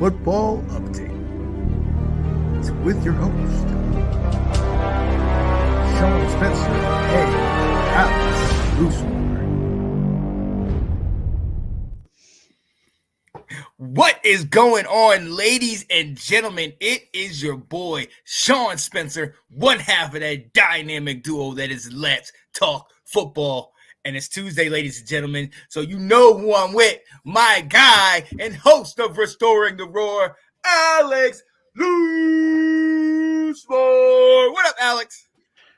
Football Update. It's with your host, Sean Spencer, Alex Loosemore. What is going on, ladies and gentlemen? It is your boy, Sean Spencer, one half of that dynamic duo that is Let's Talk Football. And it's Tuesday, ladies and gentlemen, so you know who I'm with, my guy and host of Restoring the Roar, Alex Loosemore. What up, Alex?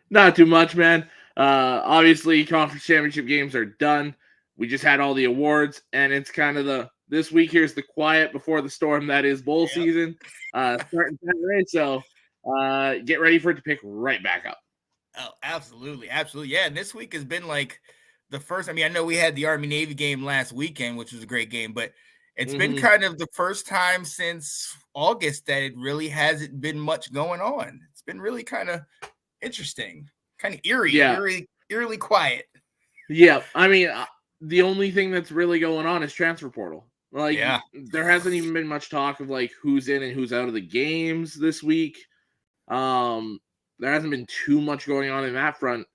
Not too much, man. Obviously, conference championship games are done. We just had all the awards, and it's kind of this week here's the quiet before the storm that is bowl season. Starting Saturday, so get ready for it to pick right back up. Oh, absolutely. Yeah, and this week has been like the first. I know we had the Army-Navy game last weekend, which was a great game, but it's been kind of the first time since August that it really hasn't been much going on. It's been really kind of interesting, kind of eerily quiet. Yeah, the only thing that's really going on is transfer portal. There hasn't even been much talk of like who's in and who's out of the games this week. There hasn't been too much going on in that front.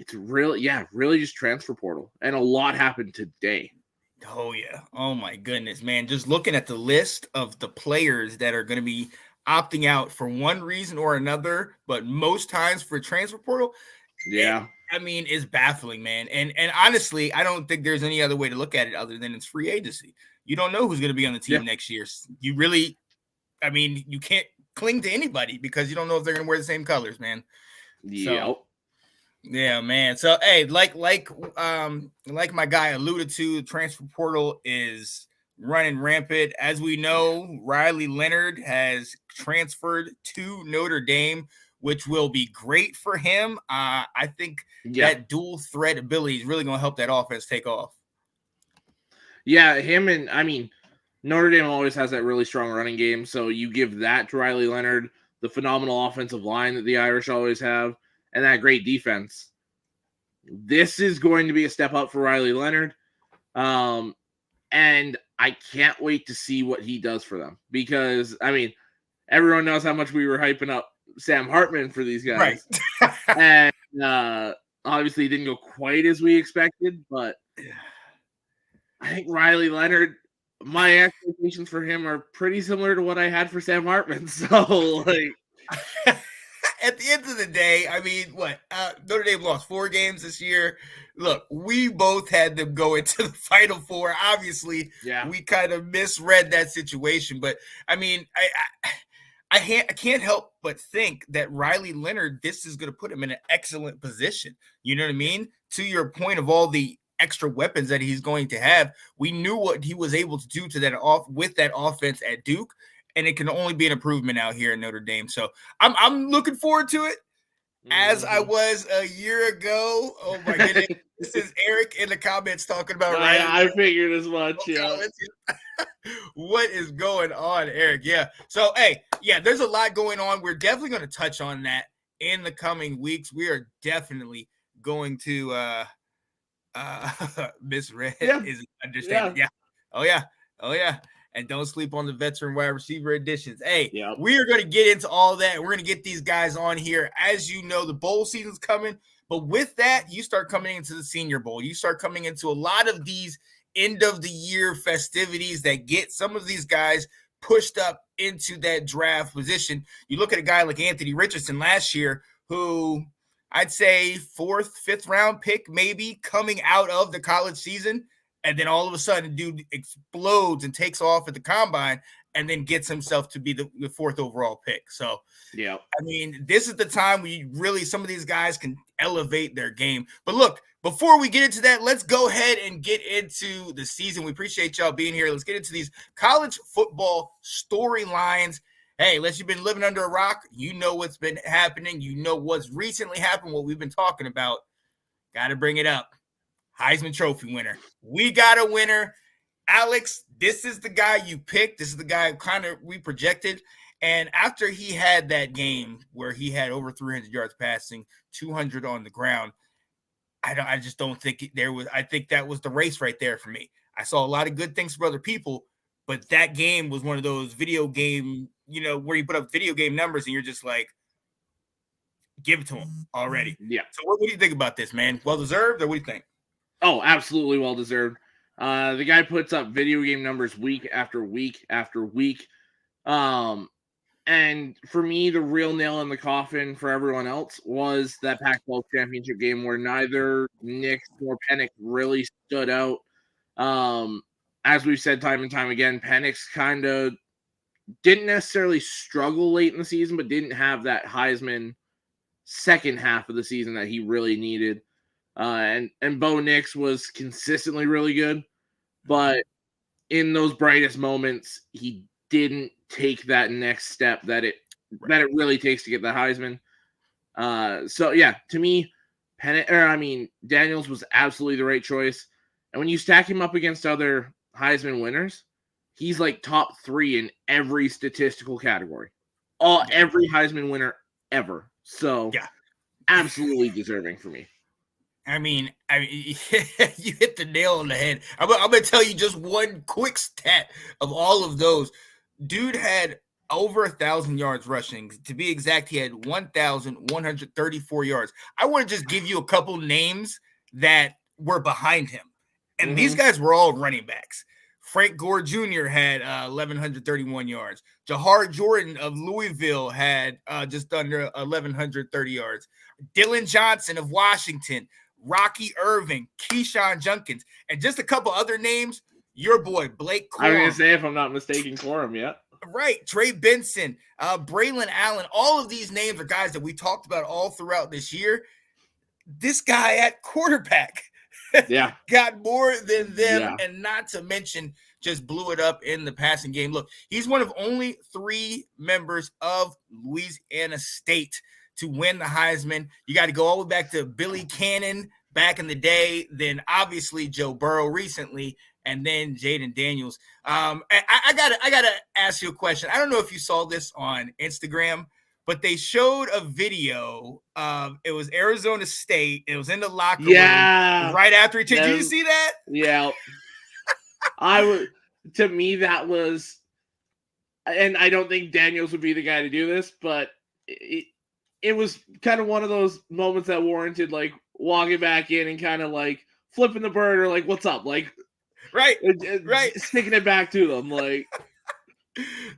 It's really just transfer portal, and a lot happened today. Oh yeah, oh my goodness, man! Just looking at the list of the players that are going to be opting out for one reason or another, but most times for transfer portal. Yeah. It's baffling, man. And honestly, I don't think there's any other way to look at it other than it's free agency. You don't know who's going to be on the team next year. You really, you can't cling to anybody because you don't know if they're going to wear the same colors, man. So, yeah, man. So, hey, like my guy alluded to, the transfer portal is running rampant. As we know, Riley Leonard has transferred to Notre Dame, which will be great for him. I think that dual threat ability is really going to help that offense take off. Yeah, him and Notre Dame always has that really strong running game, so you give that to Riley Leonard, the phenomenal offensive line that the Irish always have, and that great defense. This is going to be a step up for Riley Leonard, and I can't wait to see what he does for them because, everyone knows how much we were hyping up Sam Hartman for these guys. Right. And obviously it didn't go quite as we expected, but I think Riley Leonard, my expectations for him are pretty similar to what I had for Sam Hartman. So, at the end of the day, Notre Dame lost 4 games this year. Look, we both had them go into the Final Four. Obviously, we kind of misread that situation. But, I can't help but think that Riley Leonard, this is going to put him in an excellent position. You know what I mean? To your point of all the extra weapons that he's going to have, we knew what he was able to do to with that offense at Duke, and it can only be an improvement out here in Notre Dame. So I'm looking forward to it, as I was a year ago. Oh my goodness. This is Eric in the comments talking about Riley. I figured as much. Yeah. What is going on, Eric? Yeah. So, hey, there's a lot going on. We're definitely going to touch on that in the coming weeks. We are definitely going to misread is understanding. Yeah. Oh yeah. And don't sleep on the veteran wide receiver additions. Hey, we are going to get into all that. We're going to get these guys on here. As you know, the bowl season's coming. But with that, you start coming into the Senior Bowl. You start coming into a lot of these end-of-the-year festivities that get some of these guys pushed up into that draft position. You look at a guy like Anthony Richardson last year, who I'd say 4th, 5th round pick maybe coming out of the college season. And then all of a sudden, dude explodes and takes off at the combine and then gets himself to be the 4th overall pick. So, this is the time some of these guys can elevate their game. But look, before we get into that, let's go ahead and get into the season. We appreciate y'all being here. Let's get into these college football storylines. Hey, unless you've been living under a rock, you know what's been happening. You know what's recently happened, what we've been talking about. Got to bring it up. Heisman Trophy winner. We got a winner. Alex, this is the guy you picked. This is the guy we projected. And after he had that game where he had over 300 yards passing, 200 on the ground, I just don't think I think that was the race right there for me. I saw a lot of good things from other people, But that game was one of those video game, where you put up video game numbers and you're just like, give it to him already. Yeah. So what do you think about this, man? Well deserved, or what do you think? Oh, absolutely well deserved. The guy puts up video game numbers week after week after week. And for me, the real nail in the coffin for everyone else was that Pac-12 championship game where neither Nix nor Penix really stood out. As we've said time and time again, Penix kind of didn't necessarily struggle late in the season, but didn't have that Heisman second half of the season that he really needed. And Bo Nix was consistently really good, but in those brightest moments, he didn't take that next step that it really takes to get the Heisman. So yeah, to me, Daniels was absolutely the right choice. And when you stack him up against other Heisman winners, he's like top 3 in every statistical category. Every Heisman winner ever. So yeah, absolutely deserving for me. I mean, you hit the nail on the head. I'm going to tell you just one quick stat of all of those. Dude had over 1,000 yards rushing. To be exact, he had 1,134 yards. I want to just give you a couple names that were behind him. And these guys were all running backs. Frank Gore Jr. had 1,131 yards. Jahar Jordan of Louisville had just under 1,130 yards. Dylan Johnson of Washington, Rocky Irving, Keyshawn Junkins, and just a couple other names. Your boy, Blake Corum. I was going to say, if I'm not mistaken, Corum, yeah. Right. Trey Benson, Braylon Allen. All of these names are guys that we talked about all throughout this year. This guy at quarterback got more than them, and not to mention just blew it up in the passing game. Look, he's one of only 3 members of Louisiana State to win the Heisman. You got to go all the way back to Billy Cannon back in the day, then obviously Joe Burrow recently, and then Jayden Daniels. I gotta ask you a question. I don't know if you saw this on Instagram, but they showed a video of it was Arizona State. It was in the locker room right after he took. Did you see that? Yeah. To me, that was, and I don't think Daniels would be the guy to do this, but it was kind of one of those moments that warranted like walking back in and kind of like flipping the bird or like, what's up? Like, right. Sticking it back to them. Like,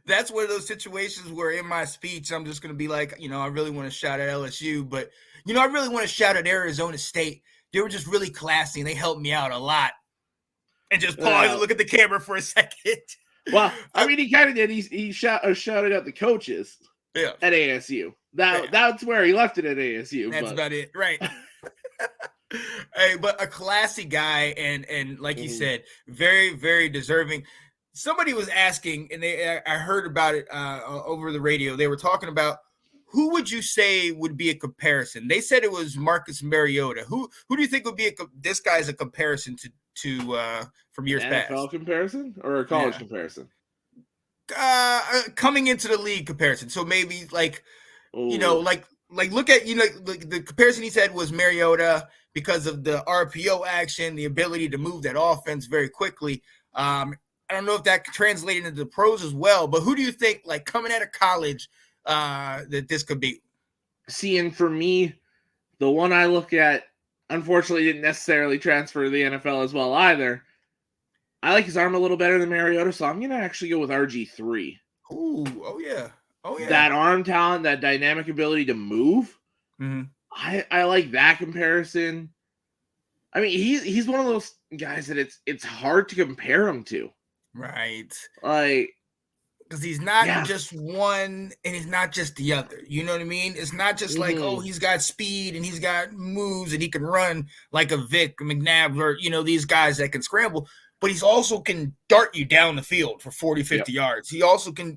that's one of those situations where in my speech, I'm just going to be like, I really want to shout at LSU, but, I really want to shout at Arizona State. They were just really classy and they helped me out a lot. And just pause and look at the camera for a second. Well, I mean, he kind of did. He shouted out the coaches at ASU. That's where he left it at ASU. That's about it. Right. Hey, but a classy guy and like you said, very, very deserving. Somebody was asking, and I heard about it over the radio. They were talking about who would you say would be a comparison? They said it was Marcus Mariota. Who do you think would be this guy's a comparison to from years past? NFL comparison or a college comparison? Coming into the league comparison. So maybe like, like look at, the comparison he said was Mariota because of the RPO action, the ability to move that offense very quickly. I don't know if that translated into the pros as well, but who do you think, like coming out of college, that this could be? See, and for me, the one I look at, unfortunately, didn't necessarily transfer to the NFL as well either. I like his arm a little better than Mariota, so I'm going to actually go with RG3. Ooh, oh yeah. That arm talent, that dynamic ability to move. Mm-hmm. I like that comparison. I mean, he's one of those guys that it's hard to compare him to. Right. Like, because he's not just one and he's not just the other. You know what I mean? It's not just like, oh, he's got speed and he's got moves and he can run like a Vic McNabb or, these guys that can scramble. But he's also can dart you down the field for 40, 50 yards. He also can,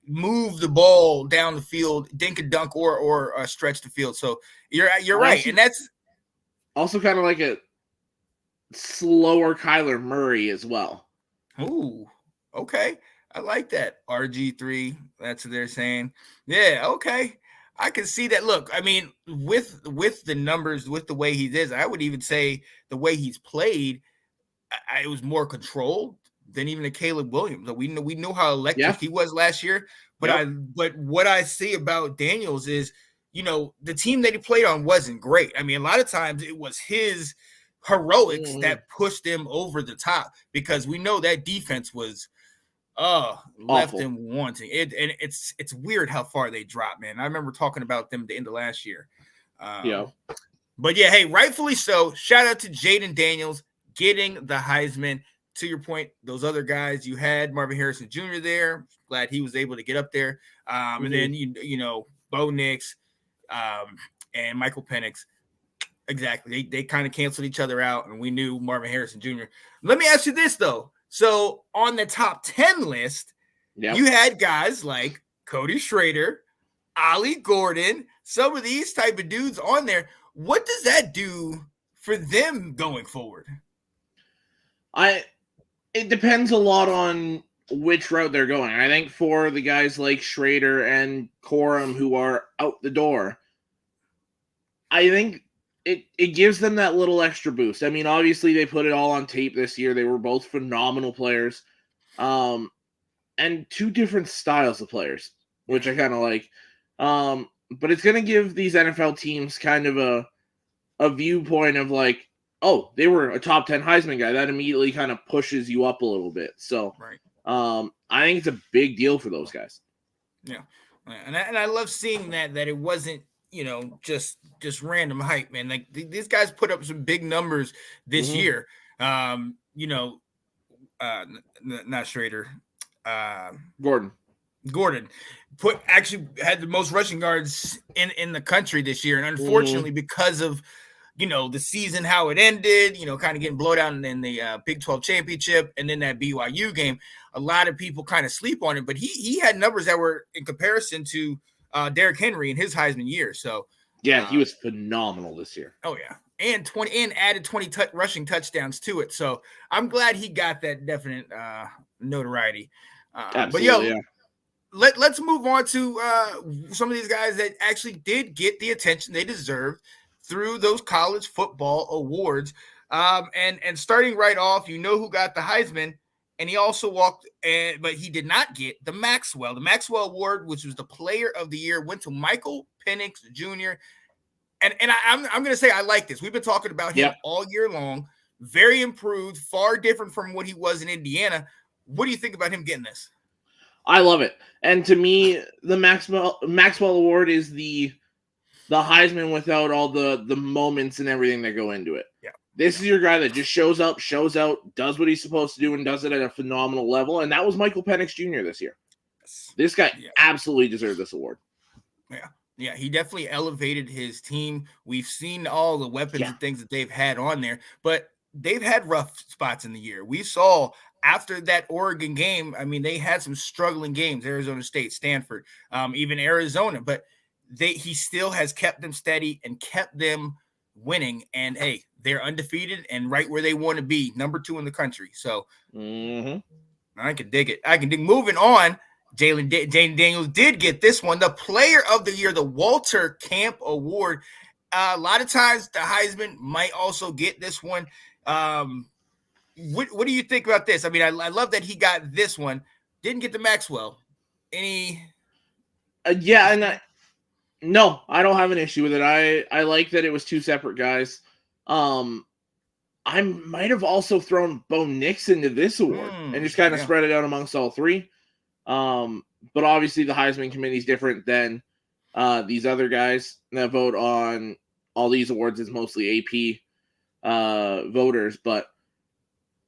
move the ball down the field, dink and dunk or stretch the field. So you're right. And that's also kind of like a slower Kyler Murray as well. Ooh, okay. I like that. RG3, that's what they're saying. Yeah, okay. I can see that. Look, I mean, with the numbers, with the way he is, I would even say the way he's played, it was more controlled. than even a Caleb Williams. We know how electric he was last year, but what I see about Daniels is, the team that he played on wasn't great. I mean, a lot of times it was his heroics that pushed them over the top, because we know that defense was left them wanting it. And it's weird how far they dropped, man. I remember talking about them at the end of last year. But yeah, hey, rightfully so. Shout out to Jayden Daniels getting the Heisman. To your point, those other guys, you had Marvin Harrison Jr. there. Glad he was able to get up there. And then, Bo Nix and Michael Penix. Exactly. They kind of canceled each other out, and we knew Marvin Harrison Jr. Let me ask you this, though. So on the top 10 list, you had guys like Cody Schrader, Ollie Gordon, some of these type of dudes on there. What does that do for them going forward? It depends a lot on which route they're going. I think for the guys like Schrader and Corum who are out the door, I think it gives them that little extra boost. I mean, obviously they put it all on tape this year. They were both phenomenal players. And two different styles of players, which I kind of like. But it's going to give these NFL teams kind of a viewpoint of like, oh, they were a top 10 Heisman guy. That immediately kind of pushes you up a little bit. So I think it's a big deal for those guys. Yeah. And I love seeing that it wasn't, just random hype, man. Like these guys put up some big numbers this year. Not Schrader. Gordon actually had the most rushing yards in the country this year. And unfortunately, because of, the season, how it ended, kind of getting blown out in the Big 12 championship and then that BYU game, a lot of people kind of sleep on it. But he had numbers that were in comparison to Derrick Henry in his Heisman year. So he was phenomenal this year. Oh yeah, and added 20 rushing touchdowns to it. So I'm glad he got that definite notoriety. Absolutely, let's move on to some of these guys that actually did get the attention they deserved through those college football awards. And starting right off, who got the Heisman. And he also but he did not get the Maxwell. The Maxwell Award, which was the Player of the Year, went to Michael Penix Jr. And I'm going to say I like this. We've been talking about him all year long. Very improved, far different from what he was in Indiana. What do you think about him getting this? I love it. And to me, the Maxwell Award is the Heisman without all the moments and everything that go into it. Yeah. This is your guy that just shows up, shows out, does what he's supposed to do, and does it at a phenomenal level. And that was Michael Penix Jr. this year. This guy absolutely deserved this award. Yeah, he definitely elevated his team. We've seen all the weapons and things that they've had on there, but they've had rough spots in the year. We saw after that Oregon game, I mean, they had some struggling games, Arizona State, Stanford, even Arizona, but he still has kept them steady and kept them winning. And hey, they're undefeated and right where they want to be, number 2 in the country. So I can dig it. Moving on, Jayden Daniels did get this one, the Player of the Year, the Walter Camp Award. A lot of times the Heisman might also get this one. What do you think about this? I mean, I love that he got this one. Didn't get the Maxwell. Any? No, I don't have an issue with it. I like that it was 2 separate guys. I might have also thrown Bo Nix into this award and just kind of spread it out amongst all 3. But obviously the Heisman committee is different than these other guys that vote on all these awards. Is mostly AP voters, but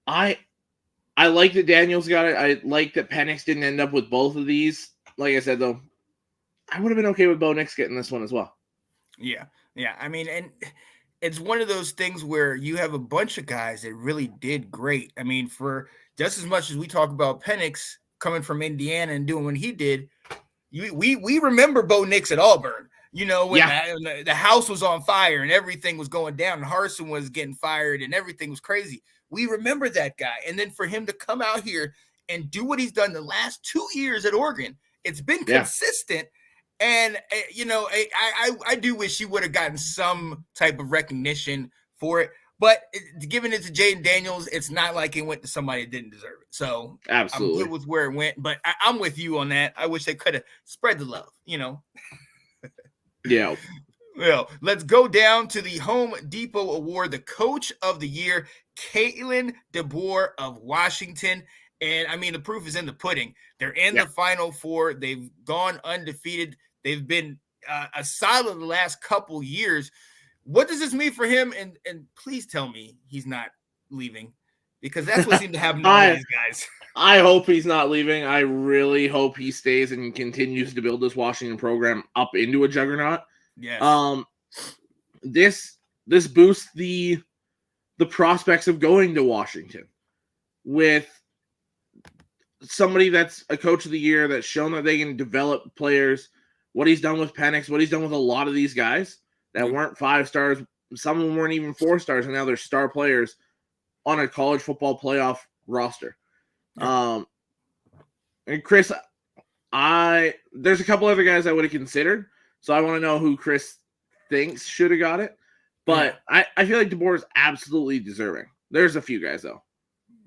I like that Daniels got it. I like that Penix didn't end up with both of these. Like I said, though, I would have been okay with Bo Nix getting this one as well. Yeah. I mean, and it's one of those things where you have a bunch of guys that really did great. I mean, for just as much as we talk about Penix coming from Indiana and doing what he did, we remember Bo Nix at Auburn. When the house was on fire and everything was going down and Harsin was getting fired and everything was crazy. We remember that guy. And then for him to come out here and do what he's done the last 2 years at Oregon, it's been consistent. And, I do wish he would have gotten some type of recognition for it. But giving it to Jayden Daniels, it's not like it went to somebody that didn't deserve it. So absolutely, I'm good with where it went. But I'm with you on that. I wish they could have spread the love, Yeah. Well, let's go down to the Home Depot Award, the Coach of the Year, Kalen DeBoer of Washington. And I mean, the proof is in the pudding. They're in the Final Four. They've gone undefeated. They've been a solid the last couple years. What does this mean for him? And please tell me he's not leaving, because that's what seemed to happen to all these guys. I hope he's not leaving. I really hope he stays and continues to build this Washington program up into a juggernaut. Yes. This boosts the prospects of going to Washington with somebody that's a Coach of the Year that's shown that they can develop players. What he's done with Penix, what he's done with a lot of these guys that weren't 5 stars, some of them weren't even 4 stars, and now they're star players on a college football playoff roster. And Chris, there's a couple other guys I would have considered, so I want to know who Chris thinks should have got it. But I feel like DeBoer is absolutely deserving. There's a few guys though.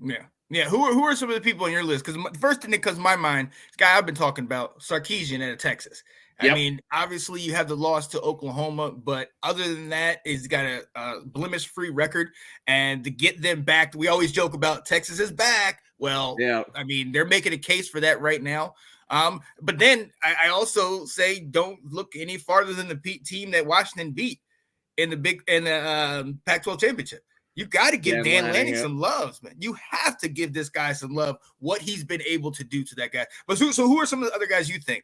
Yeah. Who are some of the people on your list? Because the first thing that comes to my mind, this guy I've been talking about, Sarkisian out of Texas. I mean, obviously you have the loss to Oklahoma, but other than that, he's got a blemish-free record. And to get them back, we always joke about Texas is back. Well, I mean, they're making a case for that right now. But then I also say don't look any farther than the team that Washington beat in the Pac-12 championship. You got to give Dan Lanning some love, man. You have to give this guy some love, what he's been able to do to that guy. But so who are some of the other guys you think?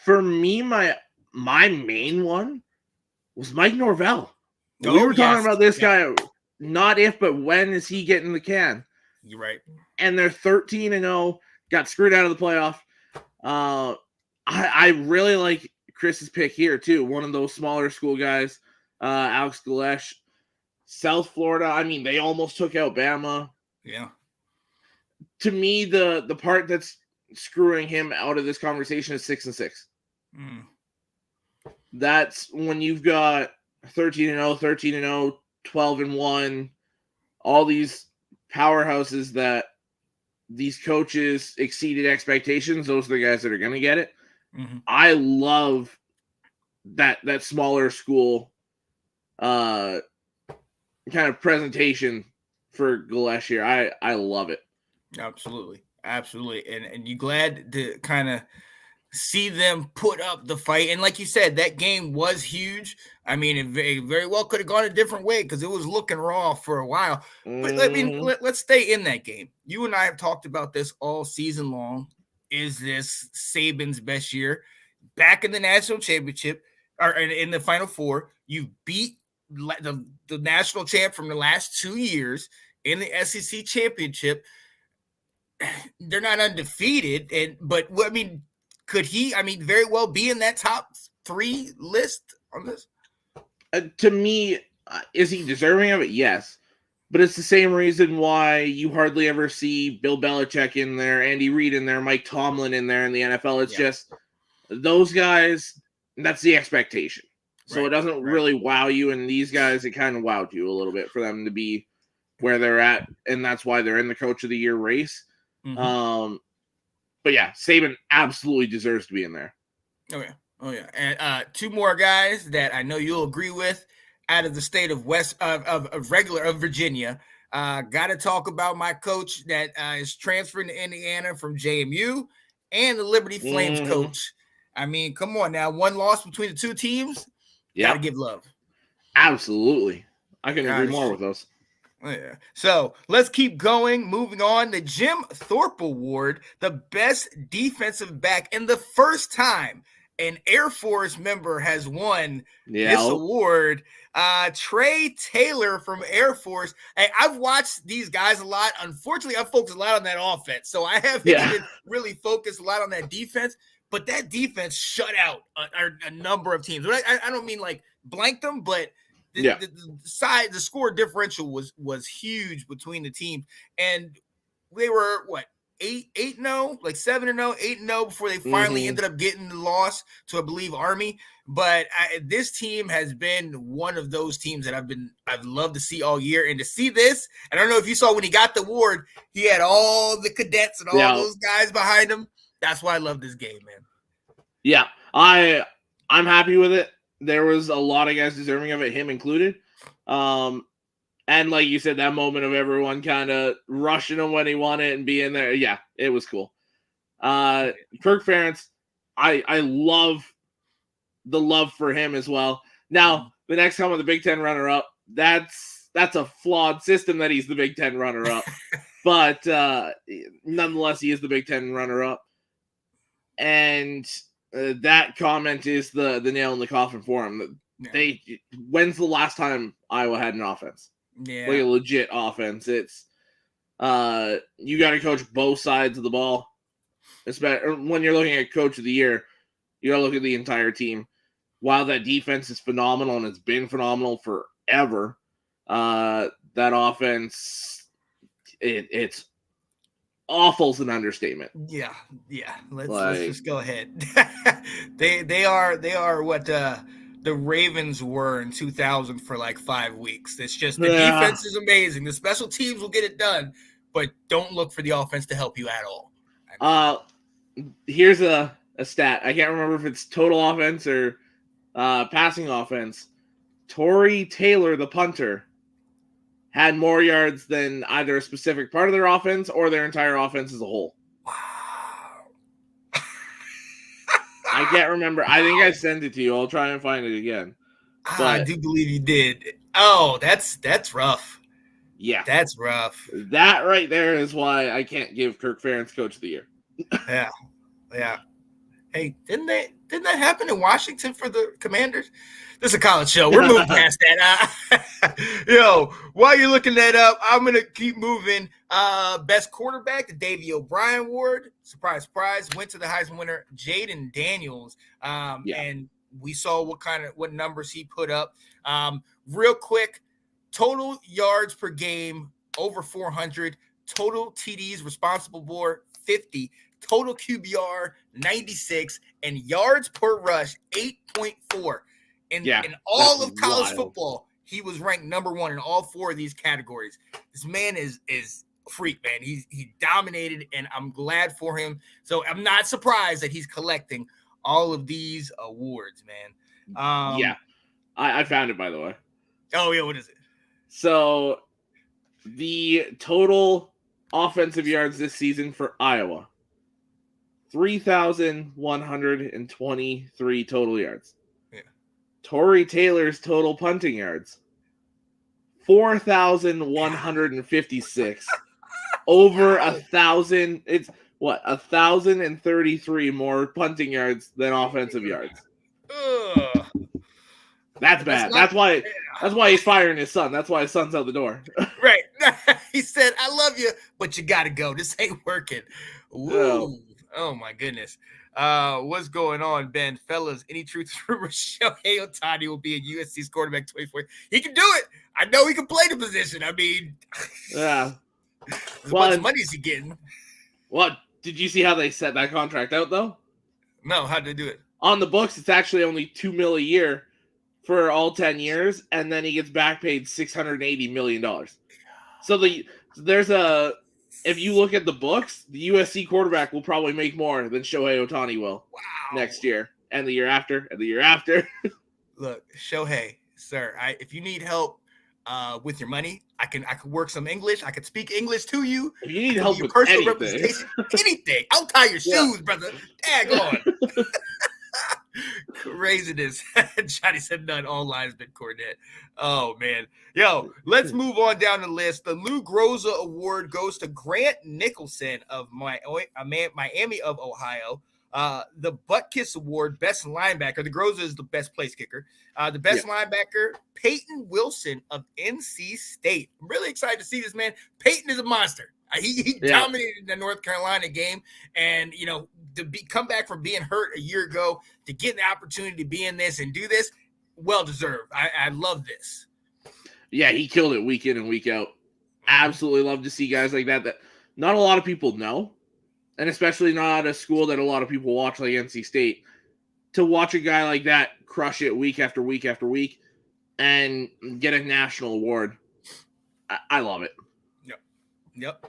For me, my main one was Mike Norvell. We were talking about this guy, not if, but when is he getting the can? You're right. And they're 13-0, got screwed out of the playoff. I really like Chris's pick here, too. One of those smaller school guys, Alex Galesh. South Florida, I mean, they almost took out Bama. Yeah. To me, the part that's screwing him out of this conversation is 6-6. That's when you've got 13-0, 13-0, 12-1, all these powerhouses that these coaches exceeded expectations. Those are the guys that are going to get it. I love that smaller school kind of presentation for Galesh here. I love it. Absolutely. And you glad to kind of see them put up the fight. And like you said, that game was huge. I mean, it very well could have gone a different way because it was looking raw for a while. But I mean, let's stay in that game. You and I have talked about this all season long. Is this Saban's best year? Back in the national championship or in the Final Four, you beat the national champ from the last 2 years in the SEC championship. They're not undefeated, but I mean, could he? I mean, very well be in that top 3 list on this. To me, is he deserving of it? Yes, but it's the same reason why you hardly ever see Bill Belichick in there, Andy Reid in there, Mike Tomlin in there in the NFL. It's just those guys. That's the expectation. So it doesn't really wow you, and these guys, it kind of wowed you a little bit for them to be where they're at, and that's why they're in the Coach of the Year race. But yeah, Saban absolutely deserves to be in there. Oh yeah. And 2 more guys that I know you'll agree with out of the state of Virginia. Got to talk about my coach that is transferring to Indiana from JMU and the Liberty Flames coach. I mean, come on now. 1 loss between the 2 teams. Got to give love. Absolutely. I can agree more with those. Yeah. So let's keep going. Moving on. The Jim Thorpe Award, the best defensive back. And the first time an Air Force member has won this award, Trey Taylor from Air Force. Hey, I've watched these guys a lot. Unfortunately, I've focused a lot on that offense. So I haven't even really focused a lot on that defense. But that defense shut out a number of teams. I don't mean like blank them, but the score differential was huge between the teams, and they were 8-0, like 7-0, 8-0 before they finally ended up getting the loss to, I believe, Army. But this team has been one of those teams that I've loved to see all year, and to see this. I don't know if you saw when he got the award, he had all the cadets and all those guys behind him. That's why I love this game, man. Yeah, I'm happy with it. There was a lot of guys deserving of it, him included. And like you said, that moment of everyone kind of rushing him when he won it and being there. Yeah, it was cool. Kirk Ferentz, I love the love for him as well. Now, the next time with the Big Ten runner-up, that's a flawed system that he's the Big Ten runner-up. But nonetheless, he is the Big Ten runner-up. And that comment is the nail in the coffin for him. When's the last time Iowa had an offense? Yeah, like a legit offense. It's you got to coach both sides of the ball. Especially when you're looking at Coach of the Year, you got to look at the entire team. While that defense is phenomenal and it's been phenomenal forever, that offense, it's awful is an understatement. Yeah. Let's just go ahead. they are what the Ravens were in 2000 for like 5 weeks. It's just the defense is amazing. The special teams will get it done, but don't look for the offense to help you at all. Here's a stat. I can't remember if it's total offense or passing offense. Torrey Taylor, the punter, had more yards than either a specific part of their offense or their entire offense as a whole. Wow. I can't remember. I think I sent it to you. I'll try and find it again. I do believe you did. Oh, that's rough. Yeah. That's rough. That right there is why I can't give Kirk Ferentz Coach of the Year. Yeah. Hey, didn't that happen in Washington for the Commanders? This is a college show. We're moving past that. Yo, while you're looking that up, I'm going to keep moving. Best quarterback, the Davey O'Brien Award. Surprise, surprise. Went to the Heisman winner, Jayden Daniels. And we saw what numbers he put up. Real quick, total yards per game, over 400. Total TDs responsible for 50. Total QBR, 96. And yards per rush, 8.4. In all of college football, he was ranked number 1 in all 4 of these categories. This man is a freak, man. He dominated, and I'm glad for him. So I'm not surprised that he's collecting all of these awards, man. I found it, by the way. Oh, yeah, what is it? So the total offensive yards this season for Iowa, 3,123 total yards. Torrey Taylor's total punting yards, 4,156. Over 1,000. It's 1,033 more punting yards than offensive yards. That's bad. That's why he's firing his son. That's why his son's out the door. Right. He said, "I love you, but you got to go. This ain't working." Woo. Oh my goodness. What's going on, Ben? Fellas, any truth rumors Shohei Ohtani will be a USC's quarterback 24? He can do it. I know he can play the position. I mean, how much money is he getting? What? Did you see how they set that contract out, though? No, how'd they do it? On the books, it's actually only $2 million a year for all 10 years, and then he gets back paid $680 million. So if you look at the books, the USC quarterback will probably make more than Shohei Ohtani will next year, and the year after, and the year after. Look, Shohei, sir, if you need help with your money, I can work some English. I can speak English to you. If you need help with personal anything. representation, anything. I'll tie your shoes, brother. Tag on. Craziness. Johnny said none. All lines been Cornette. Oh man. Yo, let's move on down the list. The Lou Groza Award goes to Grant Nicholson of Miami of Ohio. The Butkus Award, best linebacker. The Groza is the best place kicker. The best linebacker, Peyton Wilson of NC State. I'm really excited to see this man. Peyton is a monster. He dominated the North Carolina game, and come back from being hurt a year ago to get the opportunity to be in this and do this, well deserved. I love this. Yeah, he killed it week in and week out. Absolutely love to see guys like that not a lot of people know. and especially not a school that a lot of people watch like NC State, to watch a guy like that crush it week after week after week and get a national award. I love it. Yep.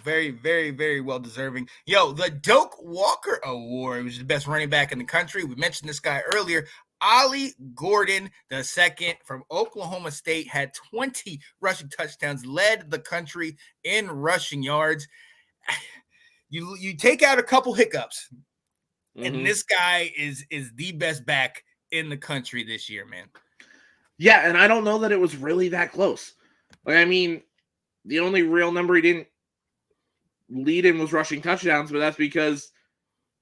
Very, very, very well deserving. Yo, the Doak Walker Award, which is the best running back in the country. We mentioned this guy earlier. Ollie Gordon II from Oklahoma State had 20 rushing touchdowns, led the country in rushing yards. You take out a couple hiccups, and this guy is the best back in the country this year, man. Yeah, and I don't know that it was really that close. Like, I mean, the only real number he didn't lead in was rushing touchdowns, but that's because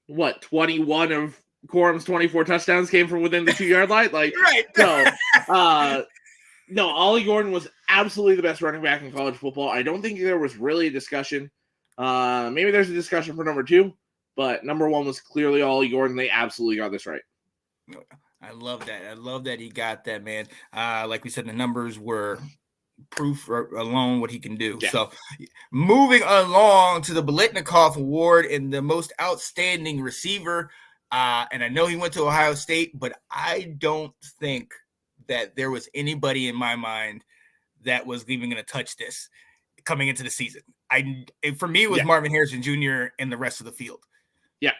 21 of Corum's 24 touchdowns came from within the 2-yard line. Like, right? No, Ollie Gordon was absolutely the best running back in college football. I don't think there was really a discussion. Maybe there's a discussion for number 2, but number 1 was clearly Ollie Gordon. They absolutely got this right. I love that. I love that he got that, man. Like we said, the numbers were proof alone what he can do. Yeah. So moving along to the Biletnikoff Award in the most outstanding receiver. And I know he went to Ohio State, but I don't think that there was anybody in my mind that was even going to touch this coming into the season. For me, it was Marvin Harrison Jr. and the rest of the field. Yeah.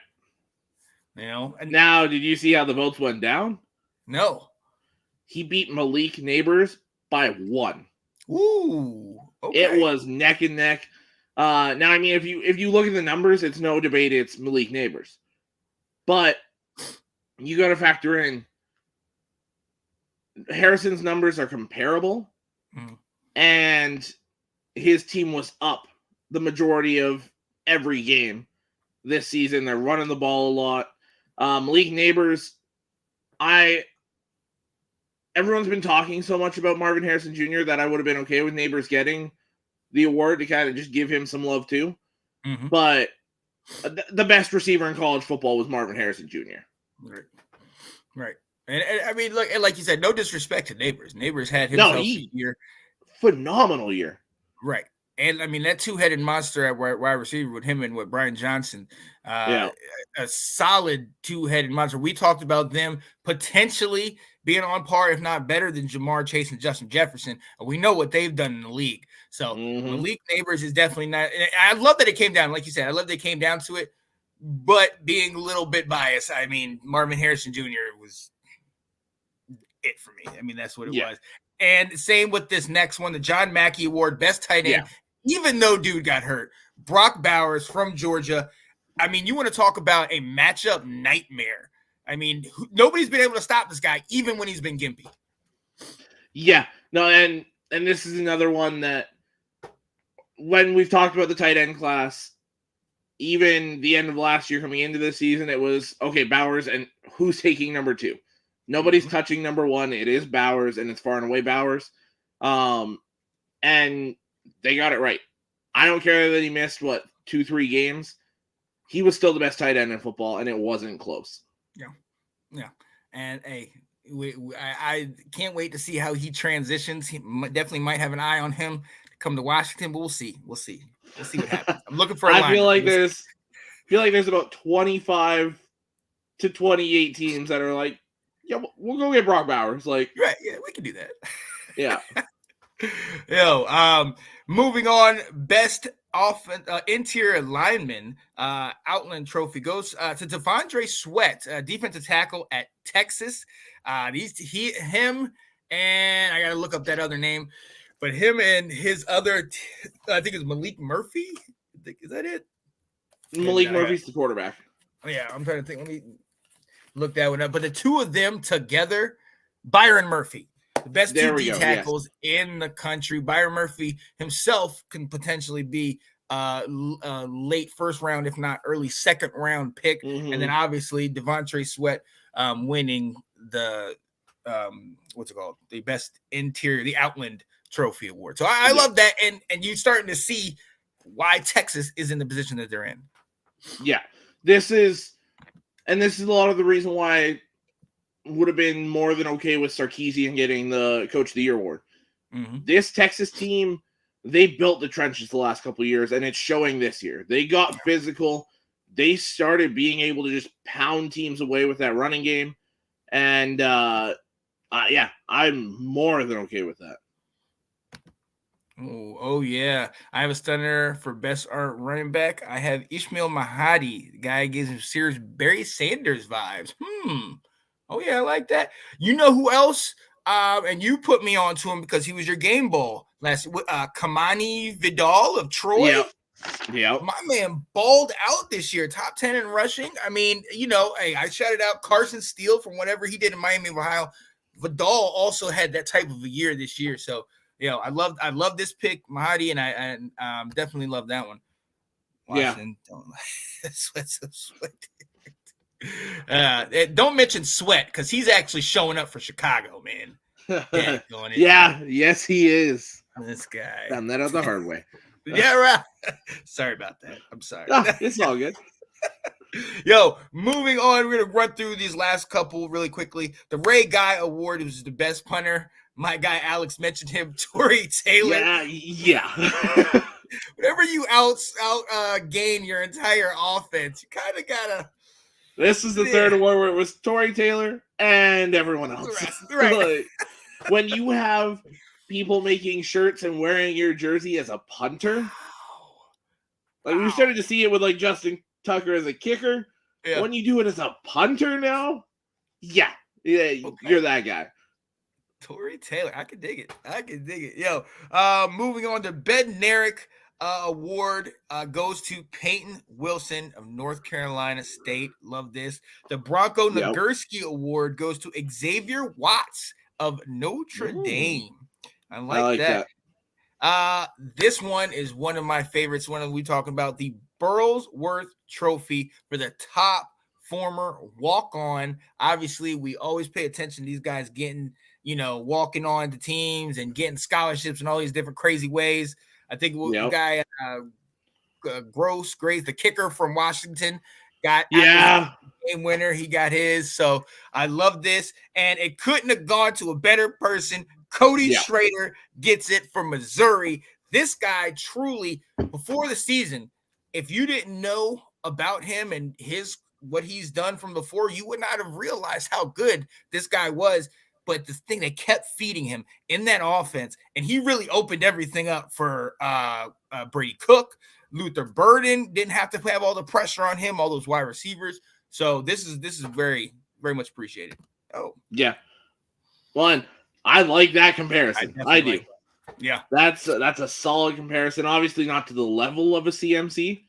You know, and now, did you see how the votes went down? No. He beat Malik Neighbors by 1. Ooh. Okay. It was neck and neck. Now, I mean, if you look at the numbers, it's no debate it's Malik Neighbors. But you got to factor in Harrison's numbers are comparable, and his team was up the majority of every game this season. They're running the ball a lot. Malik Neighbors, everyone's been talking so much about Marvin Harrison Jr. that I would have been okay with Neighbors getting the award to kind of just give him some love too. But the best receiver in college football was Marvin Harrison Jr. Right. And I mean, look, like you said, no disrespect to Neighbors. Neighbors had himself a year. Phenomenal year. Right. And I mean, that 2-headed monster at wide receiver with him and with Brian Johnson, a solid 2-headed monster. We talked about them potentially being on par, if not better than Jamar Chase and Justin Jefferson. We know what they've done in the league. So Malik Neighbors is definitely not. I love that it came down, like you said. I love that it came down to it, but being a little bit biased. I mean, Marvin Harrison Jr. was it for me. I mean, that's what it was. And same with this next one, the John Mackey Award, best tight end. Even though dude got hurt, Brock Bowers from Georgia. I mean, you want to talk about a matchup nightmare. I mean, nobody's been able to stop this guy, even when he's been gimpy. Yeah, no, and this is another one that when we've talked about the tight end class, even the end of last year coming into this season, it was, okay, Bowers, and who's taking number 2? Nobody's touching number 1. It is Bowers, and it's far and away Bowers. And they got it right. I don't care that he missed, 2-3 games. He was still the best tight end in football, and it wasn't close. Yeah. And hey, I can't wait to see how he transitions. He definitely might have an eye on him to come to Washington, but we'll see. We'll see what happens. I'm looking for. I feel like there's about 25 to 28 teams that are like, yeah, we'll go get Brock Bowers. Like, right? Yeah, we can do that. Yeah. Moving on, best interior lineman Outland Trophy goes to Devondre Sweat, defensive tackle at Texas. Him and I gotta look up that other name, but him and his other, I think it's Malik Murphy. Is that it? Malik Murphy's the quarterback. Oh, yeah, I'm trying to think. Let me look that one up. But the two of them together, Byron Murphy. The best two D tackles in the country. Byron Murphy himself can potentially be late first round, if not early second round pick. And then obviously Devondre Sweat winning the what's it called? The best interior, the Outland Trophy Award. So I love that. And you're starting to see why Texas is in the position that they're in. Yeah. This is a lot of the reason why would have been more than okay with Sarkisian getting the Coach of the Year award. This Texas team, they built the trenches the last couple of years, and it's showing this year. They got physical. they started being able to just pound teams away with that running game. And, yeah, I'm more than okay with that. Oh yeah. I have a stunner for best art running back. I have Ishmael Mahadi. The guy gives him serious Barry Sanders vibes. Oh yeah, I like that. You know who else? And you put me on to him because he was your game ball last. Kamani Vidal of Troy. Yeah. My man balled out this year, top 10 in rushing. I mean, hey, I shouted out Carson Steele from whatever he did in Miami of Ohio. Vidal also had that type of a year this year. So, I love this pick, Mahadi, and I definitely love that one. Washington, don't mention Sweat because he's actually showing up for Chicago, man. Yes, he is. This guy found that out the hard way. Yeah, right. Sorry about that. I'm sorry. It's all good. Moving on, we're gonna run through these last couple really quickly. The Ray Guy Award was the best punter. My guy Alex mentioned him, Tory Taylor. Yeah. Whenever you out gain your entire offense, you kind of gotta. This is the third award where it was Tory Taylor and everyone else. Right. When you have people making shirts and wearing your jersey as a punter, we started to see it with Justin Tucker as a kicker. Yeah. When you do it as a punter now, okay. You're that guy. Tory Taylor, I can dig it. Moving on to Bednarik Award goes to Peyton Wilson of North Carolina State. Love this. The Bronco Nagurski Award goes to Xavier Watts of Notre Dame. I like that. This one is one of my favorites. We talking about the Burlsworth Trophy for the top former walk-on. Obviously, we always pay attention to these guys getting, walking on to teams and getting scholarships and all these different crazy ways. I think the guy Grace, the kicker from Washington, got game winner. He got his. So I love this, and it couldn't have gone to a better person. Cody Schrader gets it from Missouri. This guy truly, before the season, if you didn't know about him and what he's done from before, you would not have realized how good this guy was. But the thing, they kept feeding him in that offense, and he really opened everything up for Brady Cook. Luther Burden didn't have to have all the pressure on him, all those wide receivers. So this is very, very much appreciated. Oh, yeah. One, I like that comparison. I do. Yeah, that's a solid comparison. Obviously, not to the level of a CMC,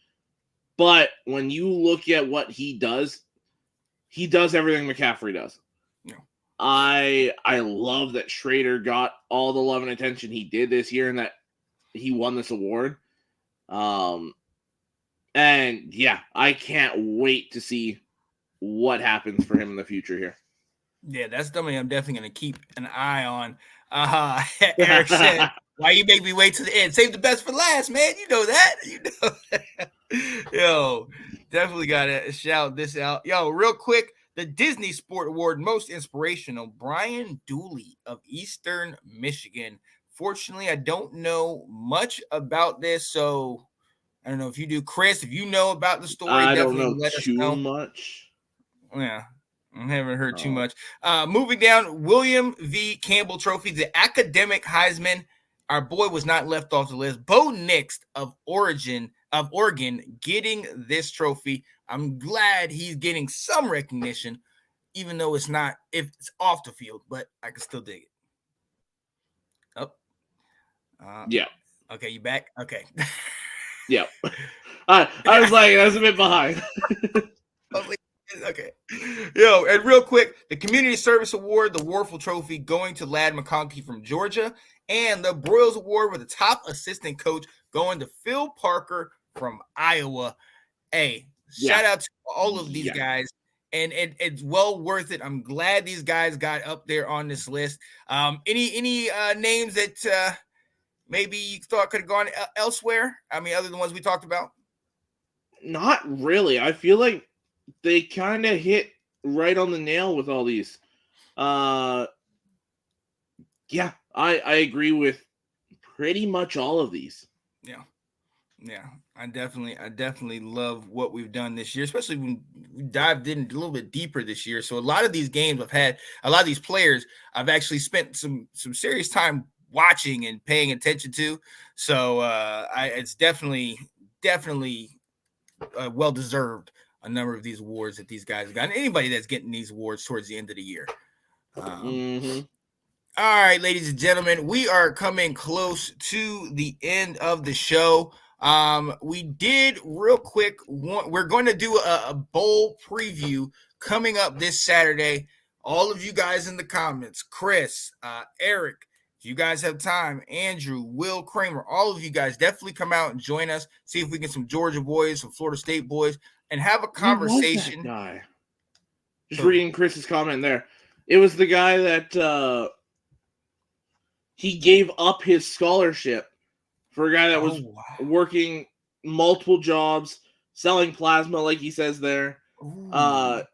but when you look at what he does everything McCaffrey does. Yeah. I love that Schrader got all the love and attention he did this year, and that he won this award. And yeah, I can't wait to see what happens for him in the future here. Yeah, that's something I'm definitely going to keep an eye on. Eric said, why you make me wait to the end? Save the best for last, man. You know that. Yo, definitely got to shout this out. Yo, real quick, the Disney Sport Award, most inspirational, Brian Dooley of Eastern Michigan. Fortunately, I don't know much about this, so I don't know if you do. Chris, if you know about the story, I definitely don't know let us too know. much. Yeah. I haven't heard too much. Moving down, William V. Campbell Trophy, the academic Heisman. Our boy was not left off the list. Bo Nix of Oregon getting this trophy. I'm glad he's getting some recognition, even though it's off the field, but I can still dig it. Yeah. Okay, you back? Okay. Yeah. I was like, I was a bit behind. Okay. Yo, and real quick, the Community Service Award, the Warfel Trophy going to Ladd McConkey from Georgia, and the Broyles Award with the top assistant coach going to Phil Parker from Iowa. Hey, shout out to all of these guys, and it's well worth it. I'm glad these guys got up there on this list. Any names that maybe you thought could have gone elsewhere? I mean, other than the ones we talked about? Not really. I feel like they kind of hit right on the nail with all these. Yeah, I agree with pretty much all of these. Yeah. I definitely love what we've done this year, especially when we dived in a little bit deeper this year. So a lot of these games I've had, a lot of these players I've actually spent some serious time watching and paying attention to. So it's definitely well deserved, a number of these awards that these guys have gotten. Anybody that's getting these awards towards the end of the year. All right, ladies and gentlemen, we are coming close to the end of the show. We did real quick. We're going to do a bowl preview coming up this Saturday. All of you guys in the comments, Chris, Eric, if you guys have time, Andrew, Will, Kramer, all of you guys definitely come out and join us. See if we get some Georgia boys, some Florida State boys, and have a conversation. Who was that guy? Just reading Chris's comment there. It was the guy that he gave up his scholarship for a guy that was working multiple jobs, selling plasma, like he says there. I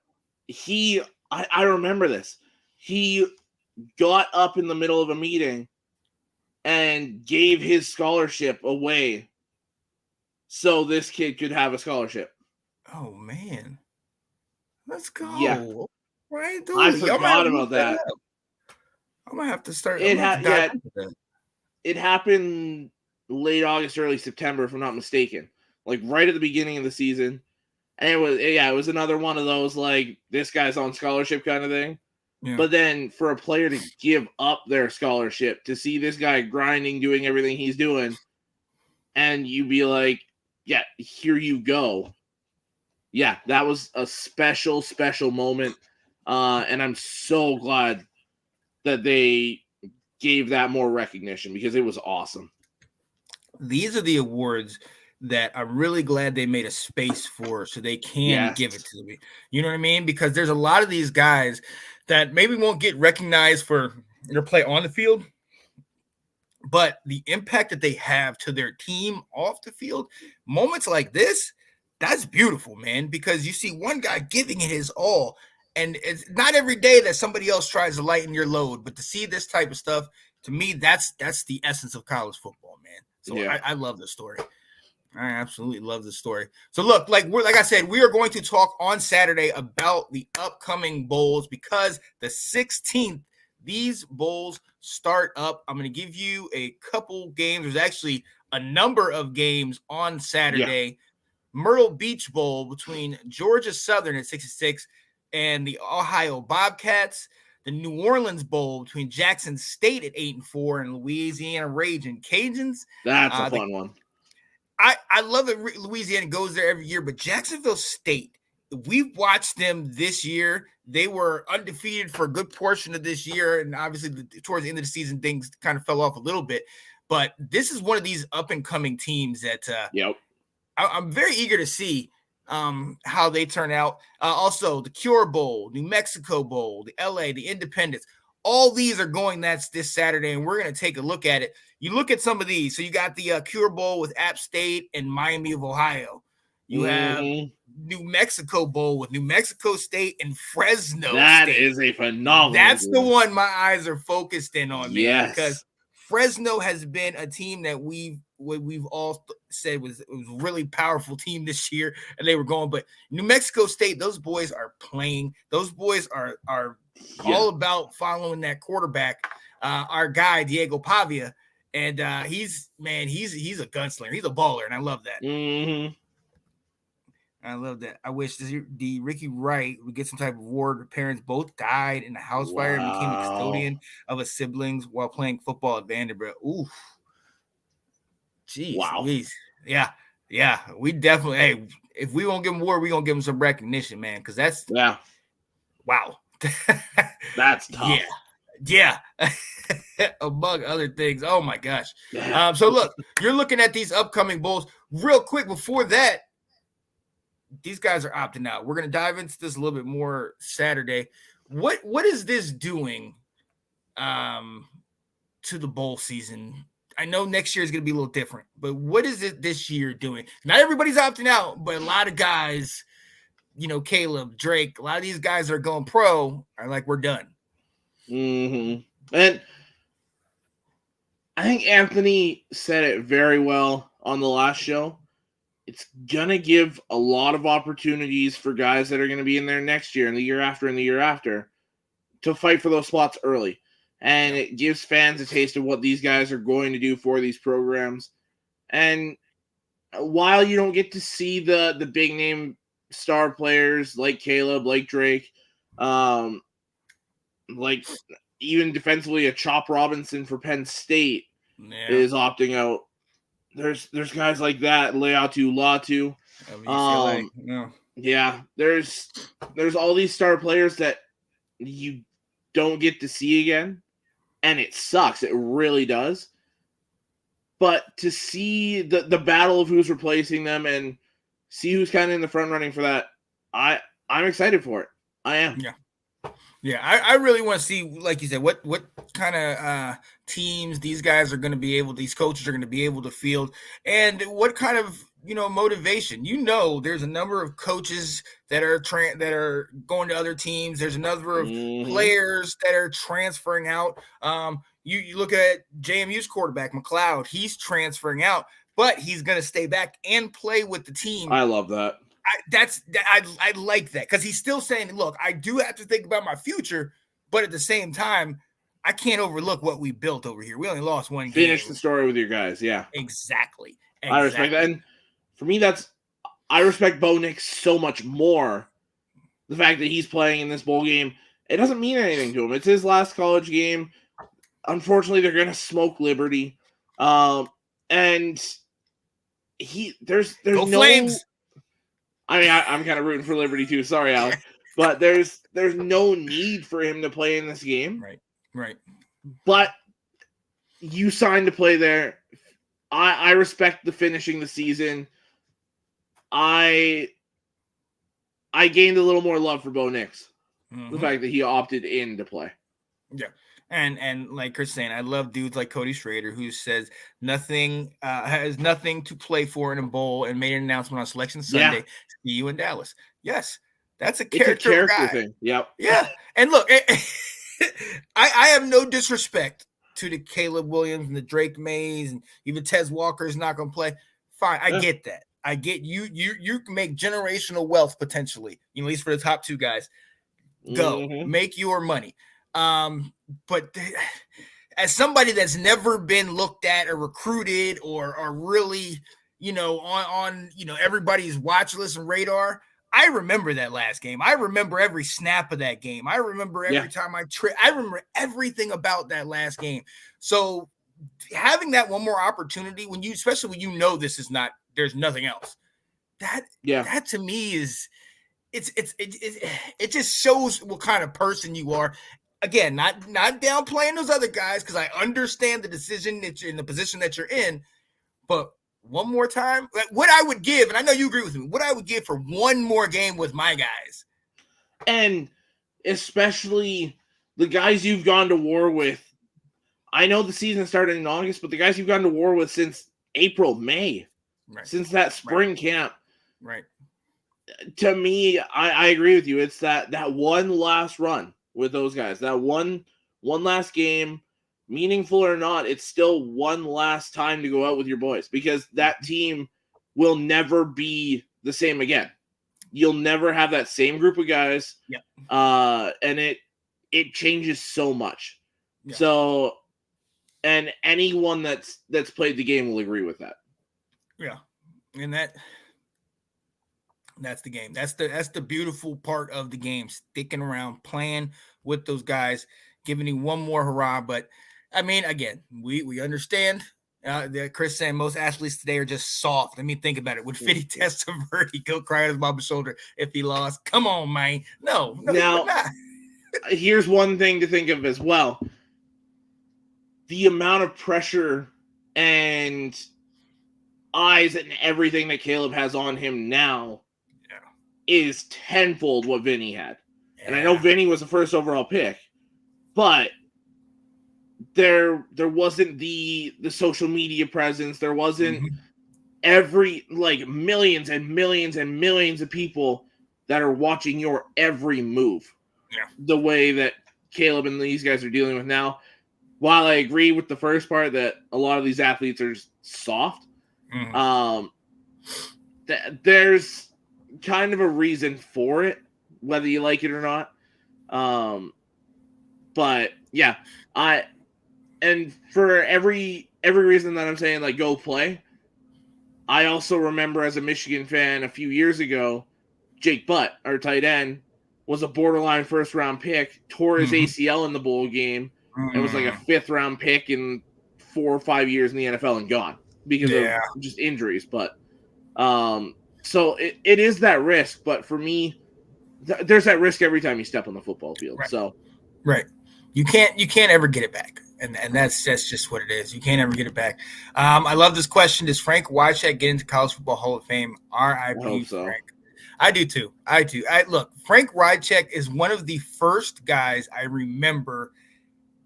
remember this. He got up in the middle of a meeting and gave his scholarship away so this kid could have a scholarship. Oh, man. Let's go. Yeah. Right? I forgot about that. I'm going to have to start. It happened late August, early September, if I'm not mistaken. Like right at the beginning of the season. And it was another one of those, like, this guy's on scholarship kind of thing. Yeah. But then for a player to give up their scholarship, to see this guy grinding, doing everything he's doing, and you be like, yeah, here you go. Yeah, that was a special, special moment. And I'm so glad that they gave that more recognition because it was awesome. These are the awards that I'm really glad they made a space for so they can give it to me. You know what I mean? Because there's a lot of these guys that maybe won't get recognized for their play on the field, but the impact that they have to their team off the field, moments like this, that's beautiful, man, because you see one guy giving it his all. And it's not every day that somebody else tries to lighten your load, but to see this type of stuff, to me, that's the essence of college football, man. So I love the story. I absolutely love the story. So look, like I said, we are going to talk on Saturday about the upcoming bowls because the 16th, these bowls start up. I'm going to give you a couple games. There's actually a number of games on Saturday. Yeah. Myrtle Beach Bowl between Georgia Southern at 6-6 and the Ohio Bobcats. The New Orleans Bowl between Jackson State at 8-4 and Louisiana Raging Cajuns. That's a fun one. I love that Louisiana goes there every year, but Jacksonville State, we've watched them this year. They were undefeated for a good portion of this year, and obviously towards the end of the season, things kind of fell off a little bit. But this is one of these up-and-coming teams that I'm very eager to see how they turn out. Also, the Cure Bowl, New Mexico Bowl, the LA, the Independence. All these are going this Saturday, and we're going to take a look at it. You look at some of these. So you got the Cure Bowl with App State and Miami of Ohio. You have New Mexico Bowl with New Mexico State and Fresno That State. Is a phenomenal That's the one my eyes are focused in on, man, because Fresno has been a team that we've all said was a really powerful team this year, and they were going. But New Mexico State, those boys are playing. Those boys are all about following that quarterback, our guy Diego Pavia, and he's a gunslinger. He's a baller, and I love that. Mm-hmm. I love that. I wish the Ricky Wright would get some type of award. Her parents both died in a house fire and became custodian of his siblings while playing football at Vanderbilt. Oof. Jeez. Wow. Geez. Yeah. We definitely, hey, if we won't give him award, we're going to give him some recognition, man, because that's wow. That's tough. Yeah. Among other things. Oh, my gosh. So, look, you're looking at these upcoming bowls. Real quick, before that, these guys are opting out. We're going to dive into this a little bit more Saturday. What is this doing to the bowl season? I know next year is going to be a little different, but what is it this year doing? Not everybody's opting out, but a lot of guys, Caleb, Drake, a lot of these guys that are going pro are like, we're done. Mm-hmm. And I think Anthony said it very well on the last show. it's going to give a lot of opportunities for guys that are going to be in there next year and the year after and the year after to fight for those spots early. And it gives fans a taste of what these guys are going to do for these programs. And while you don't get to see the big name star players like Caleb, like Drake, like even defensively a Chop Robinson for Penn State is opting out. There's guys like that, Leatu Latu. Yeah, there's all these star players that you don't get to see again, and it sucks. It really does. But to see the battle of who's replacing them and see who's kind of in the front running for that, I'm excited for it. I am. Yeah, I really want to see, like you said, what kind of teams these guys are going to be able, these coaches are going to be able to field, and what kind of motivation. There's a number of coaches that are going to other teams. There's a number of players that are transferring out. You look at JMU's quarterback McLeod. He's transferring out, but he's going to stay back and play with the team. I love that. I like that because he's still saying, look, I do have to think about my future, but at the same time, I can't overlook what we built over here. We only lost one game. Finish the story with your guys. Yeah, exactly. I respect that. And for me, I respect Bo Nix so much more. The fact that he's playing in this bowl game, it doesn't mean anything to him. It's his last college game. Unfortunately, they're going to smoke Liberty. And there's Go no Flames. I mean, I'm kind of rooting for Liberty too. Sorry, Alec. But there's no need for him to play in this game. Right. But you signed to play there. I respect the finishing the season. I gained a little more love for Bo Nix. The fact that he opted in to play. Yeah. And like Chris saying, I love dudes like Cody Schrader who says nothing has nothing to play for in a bowl and made an announcement on Selection Sunday. Yeah. See you in Dallas. Yes, that's a character guy. thing. Yep. Yeah. And look, I have no disrespect to the Caleb Williams and the Drake Mays and even Tez Walker is not going to play. Fine, I get that. I get you. You can make generational wealth potentially. At least for the top two guys. Go make your money. But as somebody that's never been looked at or recruited or really, on everybody's watch list and radar, I remember that last game. I remember every snap of that game. I remember every time I remember everything about that last game. So having that one more opportunity especially when this is not, there's nothing else. That to me is it just shows what kind of person you are. Again, not downplaying those other guys because I understand the decision that you're in the position that you're in, but one more time, what I would give, and I know you agree with me, what I would give for one more game with my guys. And especially the guys you've gone to war with. I know the season started in August, but the guys you've gone to war with since April, May, since that spring camp. Right. To me, I agree with you. It's that one last run with those guys. That one last game, meaningful or not, it's still one last time to go out with your boys because that team will never be the same again. You'll never have that same group of guys. Yeah. And it changes so much. Yeah. So, and anyone that's played the game will agree with that. Yeah. And that's the game. That's the beautiful part of the game. Sticking around, playing with those guys, giving you one more hurrah. But I mean, again, we understand that Chris saying most athletes today are just soft. I mean, think about it. Would Fitty Testaverde go cry on his mama's shoulder if he lost? Come on, man. No. Now, here's one thing to think of as well. The amount of pressure and eyes and everything that Caleb has on him now is tenfold what Vinny had. Yeah. And I know Vinny was the first overall pick, but there wasn't the social media presence. There wasn't millions and millions and millions of people that are watching your every move. Yeah. The way that Caleb and these guys are dealing with now. While I agree with the first part that a lot of these athletes are soft, there's kind of a reason for it, whether you like it or not. But yeah, and for every reason that I'm saying, like, go play, I also remember as a Michigan fan a few years ago, Jake Butt, our tight end, was a borderline first-round pick, tore his ACL in the bowl game, and was like a fifth-round pick in 4 or 5 years in the NFL and gone because of just injuries. But so it is that risk. But for me, there's that risk every time you step on the football field. Right. So you can't ever get it back. And that's just what it is. You can't ever get it back. I love this question. Does Frank Wycheck get into College Football Hall of Fame? R.I.P. Frank. I do too. Look, Frank Wycheck is one of the first guys I remember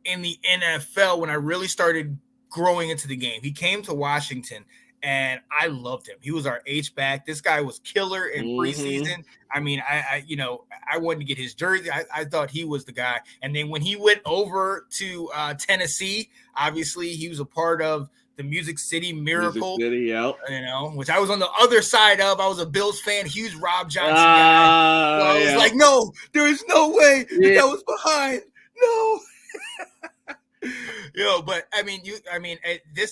in the NFL when I really started growing into the game. He came to Washington, and I loved him. He was our H-back. This guy was killer in preseason. I mean, I wanted to get his jersey. I thought he was the guy. And then when he went over to Tennessee, obviously he was a part of the Music City Miracle, which I was on the other side of. I was a Bills fan, huge Rob Johnson guy. So I was like, no, there is no way that was behind. No. But I mean,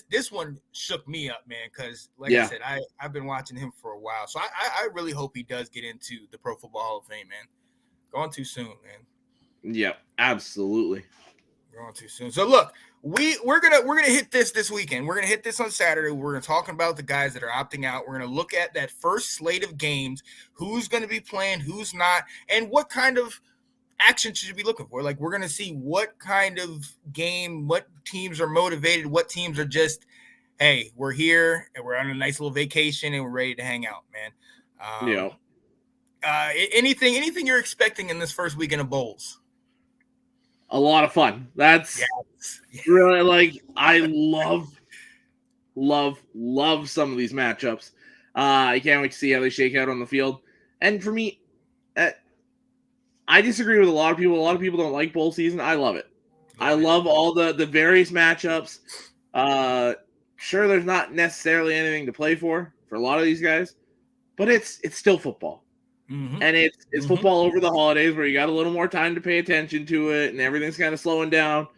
this one shook me up, man, because I said, I've been watching him for a while. So I really hope he does get into the Pro Football Hall of Fame, man. Gone too soon, man. Yeah, absolutely. Gone too soon. So look, we're gonna hit this weekend. We're gonna hit this on Saturday. We're gonna talk about the guys that are opting out. We're gonna look at that first slate of games, who's gonna be playing, who's not, and what kind of action should you be looking for. Like, we're gonna see what kind of game, what teams are motivated, what teams are just, hey, we're here and we're on a nice little vacation and we're ready to hang out, man. Anything you're expecting in this first weekend of bowls? A lot of fun. That's really, like, I love some of these matchups. I can't wait to see how they shake out on the field. And for me, I disagree with a lot of people. A lot of people don't like bowl season. I love it. I love all the various matchups. Sure, there's not necessarily anything to play for a lot of these guys, but it's still football. And it's football over the holidays where you got a little more time to pay attention to it and everything's kind of slowing down.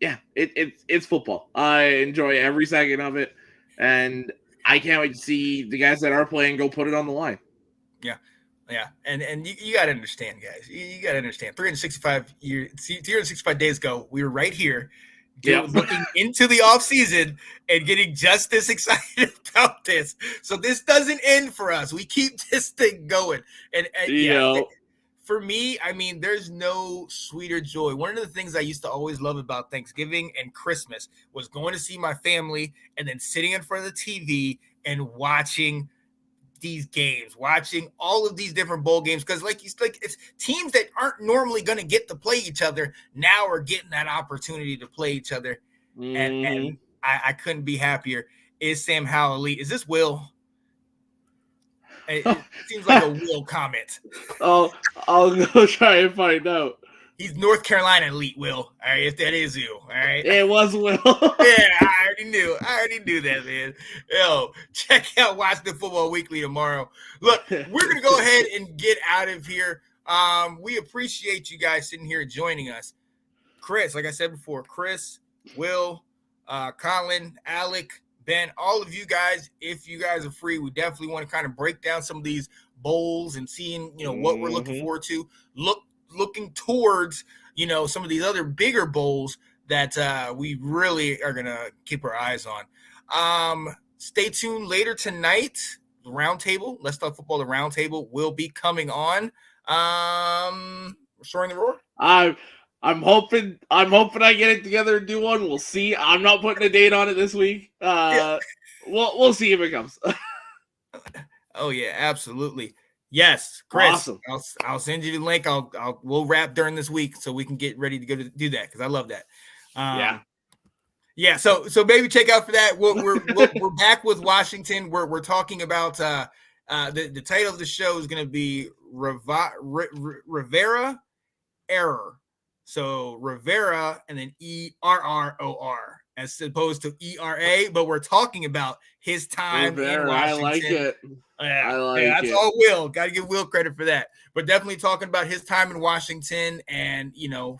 It's football. I enjoy every second of it, and I can't wait to see the guys that are playing go put it on the line. Yeah, and you got to understand, guys. You got to understand. 365 days ago, we were right here, looking into the off season and getting just as excited about this. So this doesn't end for us. We keep this thing going. And for me, I mean, there's no sweeter joy. One of the things I used to always love about Thanksgiving and Christmas was going to see my family and then sitting in front of the TV and watching these games, watching all of these different bowl games, because it's teams that aren't normally going to get to play each other now are getting that opportunity to play each other, and I couldn't be happier. Is Sam Howell elite? Is this Will? It seems like a Will comment. I'll go try and find out. He's North Carolina elite, Will. All right, if that is you. All right. It was Will. I already knew that, man. Yo, check out Washington Football Weekly tomorrow. Look, we're going to go ahead and get out of here. We appreciate you guys sitting here joining us. Chris, like I said before, Chris, Will, Colin, Alec, Ben, all of you guys, if you guys are free, we definitely want to kind of break down some of these bowls and seeing, what we're looking forward to. Looking towards, some of these other bigger bowls that we really are going to keep our eyes on. Stay tuned later tonight. The Roundtable, Let's Talk Football, the Roundtable will be coming on. Restoring the Roar. I'm hoping I get it together and do one. We'll see. I'm not putting a date on it this week. We'll see if it comes. Oh yeah, absolutely. Yes, Chris. Awesome. I'll send you the link. We'll wrap during this week so we can get ready to go to do that because I love that. Yeah. So maybe check out for that. We're back with Washington. We're talking about the title of the show is going to be Rivera Error. So Rivera and then ERROR. as opposed to ERA, but we're talking about his time in Washington. I like it. That's all Will. Got to give Will credit for that. But definitely talking about his time in Washington and,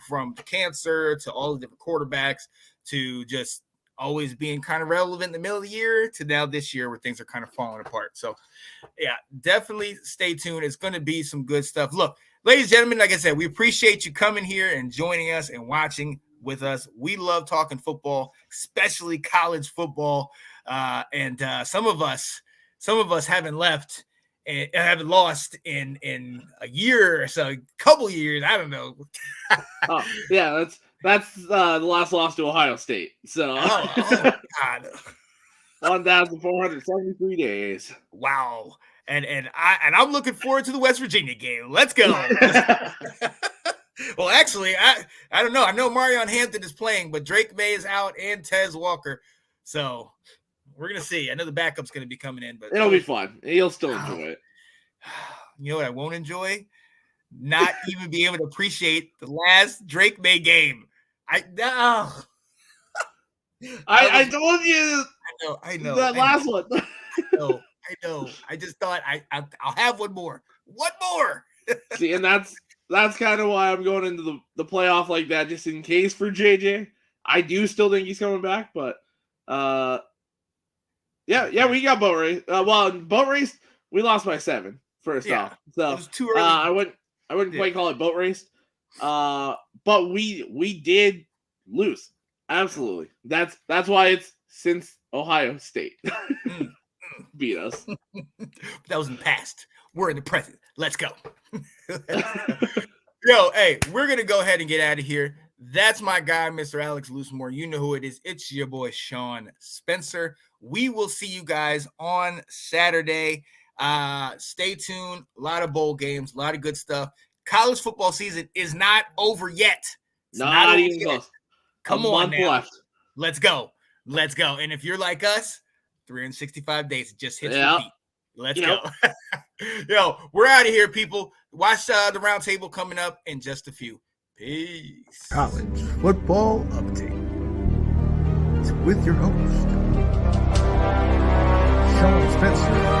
from cancer to all the different quarterbacks to just always being kind of relevant in the middle of the year to now this year where things are kind of falling apart. So, yeah, definitely stay tuned. It's going to be some good stuff. Look, ladies and gentlemen, like I said, we appreciate you coming here and joining us and watching with us. We love talking football, especially college football. And some of us haven't left and haven't lost in a year or so, a couple years. I don't know. That's the last loss to Ohio State. So, God. 1,473 days. Wow. And I'm looking forward to the West Virginia game. Let's go. Well, actually, I don't know. I know Marion Hampton is playing, but Drake May is out and Tez Walker. So we're going to see. I know the backup's going to be coming in, but it'll be fun. You'll still enjoy it. You know what I won't enjoy? Not even be able to appreciate the last Drake May game. I told you. I know. That last one. I know. I just thought I'll have one more. One more. See, and that's kind of why I'm going into the playoff like that, just in case for JJ. I do still think he's coming back, but yeah, we got boat race. Boat race, we lost by 7 first off. So it was too early. I wouldn't quite call it boat race. But we did lose. Absolutely. That's why it's since Ohio State beat us. That was in the past. We're in the present. Let's go. Yo, hey, we're going to go ahead and get out of here. That's my guy, Mr. Alex Loosemore. You know who it is. It's your boy, Sean Spencer. We will see you guys on Saturday. Stay tuned. A lot of bowl games, a lot of good stuff. College football season is not over yet. Not even close. Come on now. Left. Let's go. And if you're like us, 365 days, it just hits repeat. Let's go. Yo, we're out of here, people. Watch the round table coming up in just a few. Peace. College football update. It's with your host, Sean Spencer.